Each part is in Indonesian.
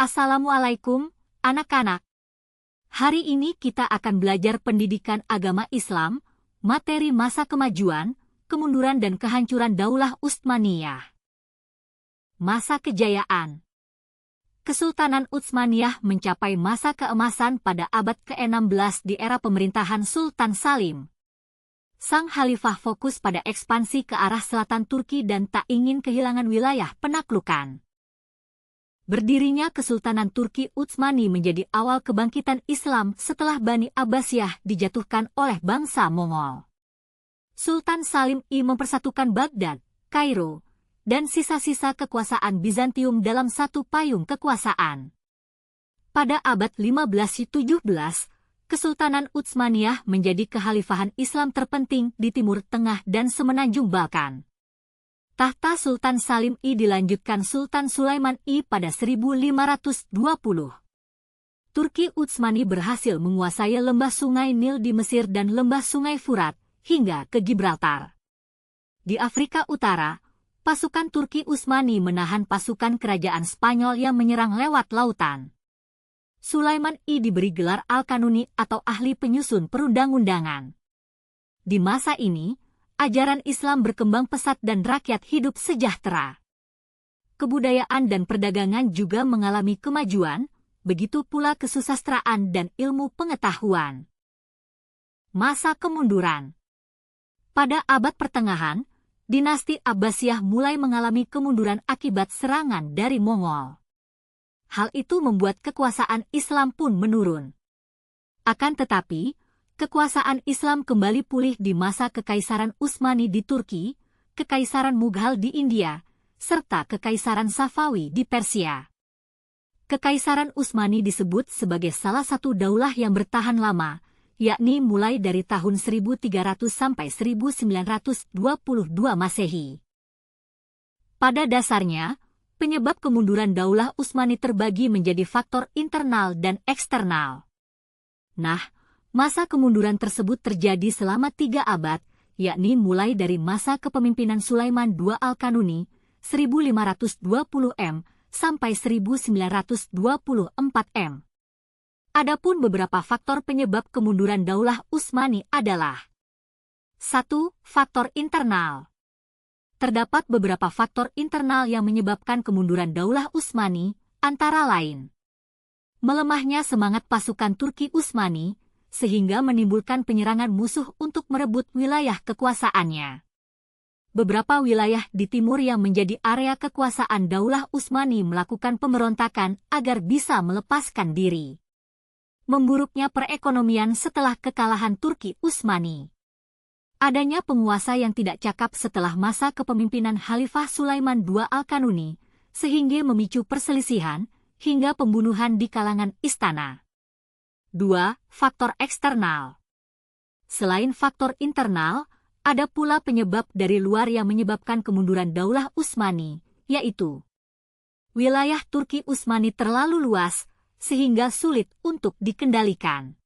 Assalamualaikum, anak-anak. Hari ini kita akan belajar pendidikan agama Islam, materi masa kemajuan, kemunduran dan kehancuran Daulah Utsmaniyah. Masa kejayaan. Kesultanan Utsmaniyah mencapai masa keemasan pada abad ke-16 di era pemerintahan Sultan Salim. Sang Khalifah fokus pada ekspansi ke arah selatan Turki dan tak ingin kehilangan wilayah penaklukan. Berdirinya Kesultanan Turki Utsmani menjadi awal kebangkitan Islam setelah Bani Abbasiyah dijatuhkan oleh bangsa Mongol. Sultan Salim I mempersatukan Baghdad, Kairo, dan sisa-sisa kekuasaan Bizantium dalam satu payung kekuasaan. Pada abad 15-17, Kesultanan Utsmaniyah menjadi kekhalifahan Islam terpenting di Timur Tengah dan Semenanjung Balkan. Tahta Sultan Salim I dilanjutkan Sultan Sulaiman I pada 1520. Turki Utsmani berhasil menguasai lembah Sungai Nil di Mesir dan lembah Sungai Furat hingga ke Gibraltar. Di Afrika Utara, pasukan Turki Utsmani menahan pasukan kerajaan Spanyol yang menyerang lewat lautan. Sulaiman I diberi gelar Al-Kanuni atau ahli penyusun perundang-undangan. Di masa ini, ajaran Islam berkembang pesat dan rakyat hidup sejahtera. Kebudayaan dan perdagangan juga mengalami kemajuan, begitu pula kesusastraan dan ilmu pengetahuan. Masa kemunduran. Pada abad pertengahan, dinasti Abbasiyah mulai mengalami kemunduran akibat serangan dari Mongol. Hal itu membuat kekuasaan Islam pun menurun. Akan tetapi, kekuasaan Islam kembali pulih di masa Kekaisaran Utsmani di Turki, Kekaisaran Mughal di India, serta Kekaisaran Safawi di Persia. Kekaisaran Utsmani disebut sebagai salah satu daulah yang bertahan lama, yakni mulai dari tahun 1300 sampai 1922 Masehi. Pada dasarnya, penyebab kemunduran Daulah Utsmani terbagi menjadi faktor internal dan eksternal. Nah, masa kemunduran tersebut terjadi selama 3 abad, yakni mulai dari masa kepemimpinan Sulaiman II Al-Kanuni, 1520 M, sampai 1924 M. Adapun beberapa faktor penyebab kemunduran Daulah Utsmani adalah 1. Faktor internal. Terdapat beberapa faktor internal yang menyebabkan kemunduran Daulah Utsmani, antara lain melemahnya semangat pasukan Turki Utsmani, sehingga menimbulkan penyerangan musuh untuk merebut wilayah kekuasaannya. Beberapa wilayah di timur yang menjadi area kekuasaan Daulah Utsmani melakukan pemberontakan agar bisa melepaskan diri. Memburuknya perekonomian setelah kekalahan Turki Utsmani. Adanya penguasa yang tidak cakap setelah masa kepemimpinan Khalifah Sulaiman II Al-Kanuni, sehingga memicu perselisihan hingga pembunuhan di kalangan istana. 2. Faktor eksternal. Selain faktor internal, ada pula penyebab dari luar yang menyebabkan kemunduran Daulah Utsmani, yaitu wilayah Turki Utsmani terlalu luas, sehingga sulit untuk dikendalikan.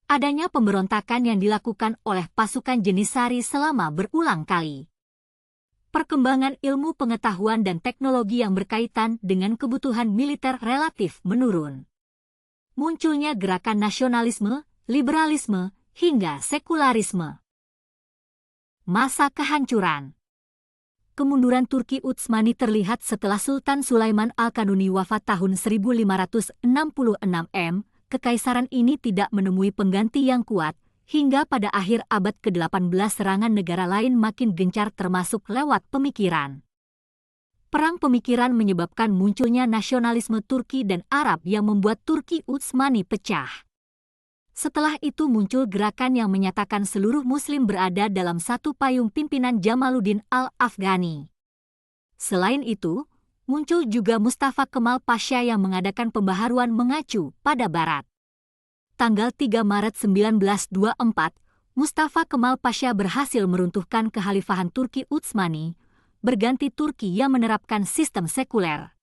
Adanya pemberontakan yang dilakukan oleh pasukan Jenisari selama berulang kali. Perkembangan ilmu pengetahuan dan teknologi yang berkaitan dengan kebutuhan militer relatif menurun. Munculnya gerakan nasionalisme, liberalisme, hingga sekularisme. Masa kehancuran. Kemunduran Turki Utsmani terlihat setelah Sultan Sulaiman Al-Kanuni wafat tahun 1566 M. Kekaisaran ini tidak menemui pengganti yang kuat, hingga pada akhir abad ke-18 serangan negara lain makin gencar termasuk lewat pemikiran. Perang pemikiran menyebabkan munculnya nasionalisme Turki dan Arab yang membuat Turki Utsmani pecah. Setelah itu muncul gerakan yang menyatakan seluruh Muslim berada dalam satu payung pimpinan Jamaluddin Al-Afghani. Selain itu, muncul juga Mustafa Kemal Pasha yang mengadakan pembaharuan mengacu pada Barat. Tanggal 3 Maret 1924, Mustafa Kemal Pasha berhasil meruntuhkan kekhalifahan Turki Utsmani, berganti Turki yang menerapkan sistem sekuler.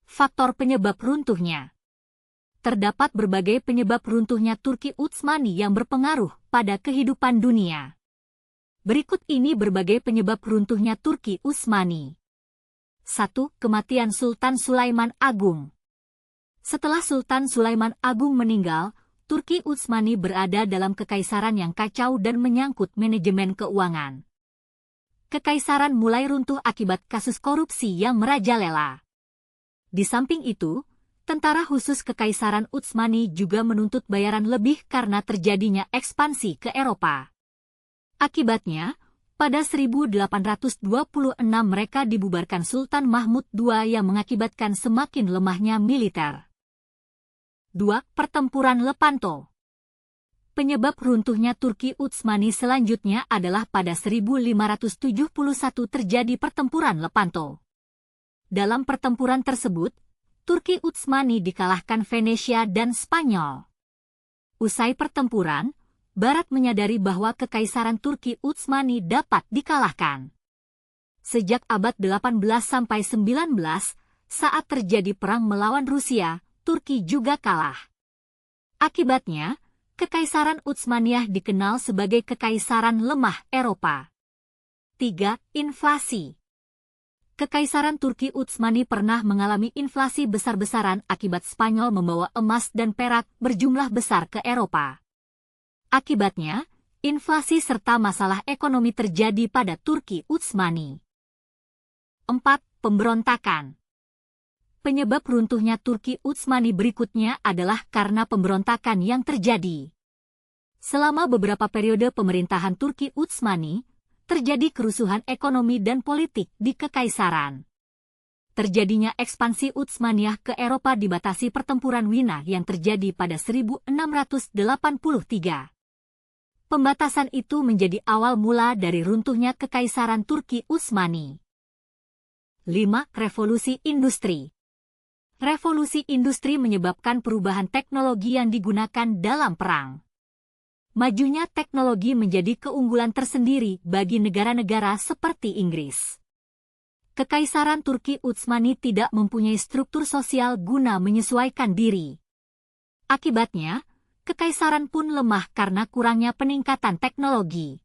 Faktor penyebab runtuhnya. Terdapat berbagai penyebab runtuhnya Turki Utsmani yang berpengaruh pada kehidupan dunia. Berikut ini berbagai penyebab runtuhnya Turki Utsmani. 1. Kematian Sultan Sulaiman Agung. Setelah Sultan Sulaiman Agung meninggal, Turki Utsmani berada dalam kekaisaran yang kacau dan menyangkut manajemen keuangan. Kekaisaran mulai runtuh akibat kasus korupsi yang merajalela. Di samping itu, tentara khusus Kekaisaran Utsmani juga menuntut bayaran lebih karena terjadinya ekspansi ke Eropa. Akibatnya, pada 1826 mereka dibubarkan Sultan Mahmud II yang mengakibatkan semakin lemahnya militer. 2. Pertempuran Lepanto. Penyebab runtuhnya Turki Utsmani selanjutnya adalah pada 1571 terjadi pertempuran Lepanto. Dalam pertempuran tersebut, Turki Utsmani dikalahkan Venesia dan Spanyol. Usai pertempuran, Barat menyadari bahwa Kekaisaran Turki Utsmani dapat dikalahkan. Sejak abad 18 sampai 19, saat terjadi perang melawan Rusia, Turki juga kalah. Akibatnya, Kekaisaran Utsmaniyah dikenal sebagai Kekaisaran Lemah Eropa. 3. Inflasi. Kekaisaran Turki Utsmani pernah mengalami inflasi besar-besaran akibat Spanyol membawa emas dan perak berjumlah besar ke Eropa. Akibatnya, inflasi serta masalah ekonomi terjadi pada Turki Utsmani. 4. Pemberontakan. Penyebab runtuhnya Turki Utsmani berikutnya adalah karena pemberontakan yang terjadi. Selama beberapa periode pemerintahan Turki Utsmani, terjadi kerusuhan ekonomi dan politik di Kekaisaran. Terjadinya ekspansi Utsmaniyah ke Eropa dibatasi pertempuran Wina yang terjadi pada 1683. Pembatasan itu menjadi awal mula dari runtuhnya Kekaisaran Turki Utsmani. 5. Revolusi Industri. Revolusi industri menyebabkan perubahan teknologi yang digunakan dalam perang. Majunya teknologi menjadi keunggulan tersendiri bagi negara-negara seperti Inggris. Kekaisaran Turki Utsmani tidak mempunyai struktur sosial guna menyesuaikan diri. Akibatnya, kekaisaran pun lemah karena kurangnya peningkatan teknologi.